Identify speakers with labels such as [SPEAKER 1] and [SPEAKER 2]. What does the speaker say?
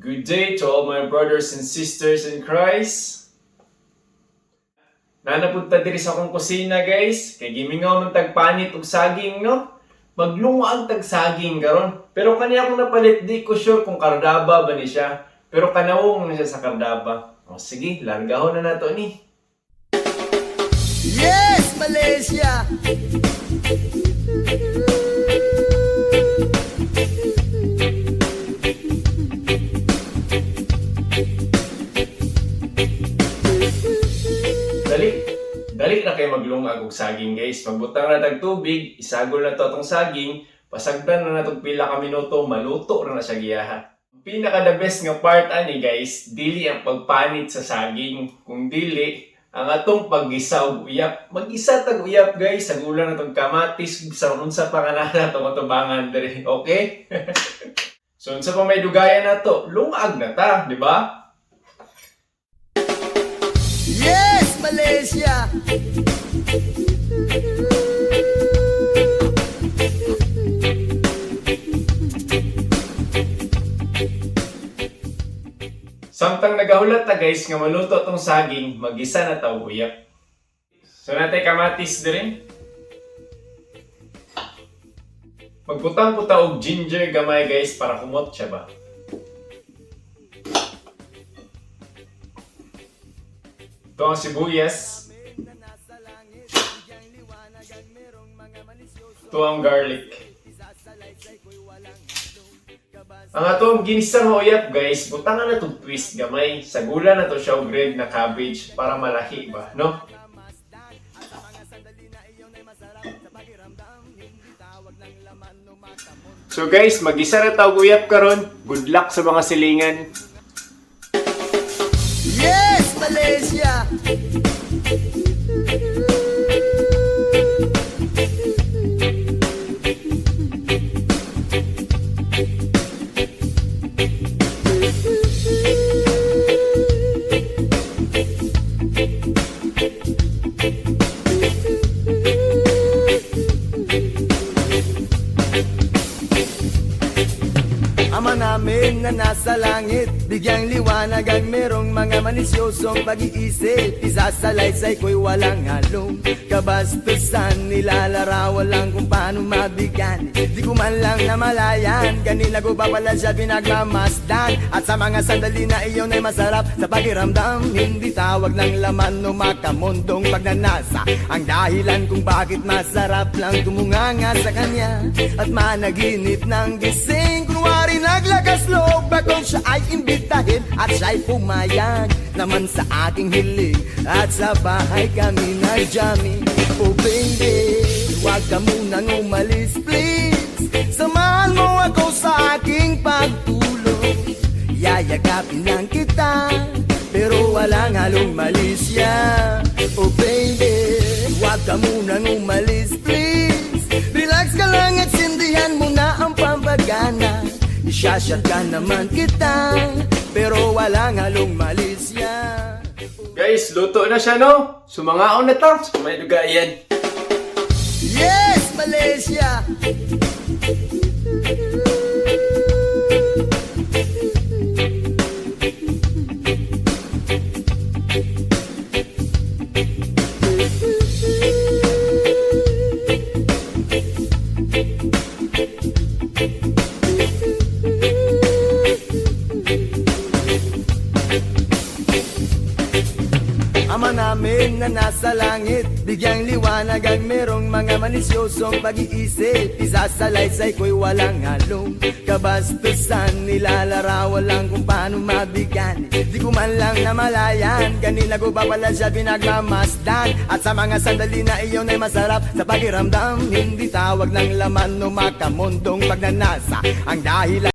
[SPEAKER 1] Good day to all my brothers and sisters in Christ. Nanapunta diri sa akong kusina guys. Kay gimingaw man tagpanit og saging no. Maglunga ang tag saging karon. Pero kaniya akong napalit di ko sure kung kardaba ba ni siya. Pero kanawong na siya sa kardaba. O sige, largahon na nato ni.
[SPEAKER 2] Yes, Malaysia!
[SPEAKER 1] Dali na kayo maglungag og saging guys. Pagbutang na tag tubig, isagol na to atong saging, pasagdan na natong pila ka minuto, maluto na siya giyaha. Ang pinaka the best nga part ani guys, dili ang pagpanit sa saging. Kung dili, ang atong paggisa og uyap. Mag-isa tag uyap guys, sagulan natong kamatis, sa unsa pa nga na natong atubangan diri. Okay? So unsa pa may dugayan nato, lungag na ta, di ba?
[SPEAKER 2] Yes, Malaysia!
[SPEAKER 1] Samtang nagahulat ta guys nga maluto tong saging, mag-isa na ta og uyap. So natay kamatis diri. Magputang puta og ginger gamay guys para kumot siya ba. Ito ang sibuyas. Ito ang garlic. Ang atong ginisang uyap guys, butangan na itong twist gamay. Sagulan na to siya og red na cabbage para malahi ba, no? So guys, mag-isa na tawag uyap karon. Good luck sa mga silingan.
[SPEAKER 2] Yes, Malaysia! Ama namin na nasa langit, bigyang liwanag ang merong mga manisyosong pag-iisip. Isasalaysay ko'y walang halong kabastusan, nilalarawan lang kung paano mabigyan. Di ko man lang namalayan, kanina ko pa pala siya pinagmamasdan. At sa mga sandali na iyon ay masarap sa pakiramdam, hindi tawag ng laman o makamundong pagnanasa ang dahilan kung bakit masarap lang tumunganga sa kanya. At managinip ng gising, kunwari naglakas loob akong siya ay imbitahin at siya'y pumayag naman sa aking hiling. At sa bahay kami nag-jamming. Oh baby, huwag ka munang umalis please, samahan mo ako sa aking pagtulog. Yayagapin lang kita pero walang halong malisya. Oh baby, huwag ka munang umalis please, relax ka lang at sindihan mo na ang pampagana. Isyashot ka naman kita pero walang halong malisya.
[SPEAKER 1] Guys, luto na siya no? Sumangaon na ta. May dugayan.
[SPEAKER 2] Yes, Malaysia! Ama namin na nasa langit, bigyang liwanag ang merong mga manisyosong pag-iisip. Isasalaysay ko'y walang halong kabastusan, nilalarawan lang kung paano mabigyan. Di ko man lang namalayan, kanina ko pa pala siya pinagmamasdan. At sa mga sandali na iyon ay masarap sa pakiramdam, hindi tawag ng laman o makamundong pagnanasa ang dahilan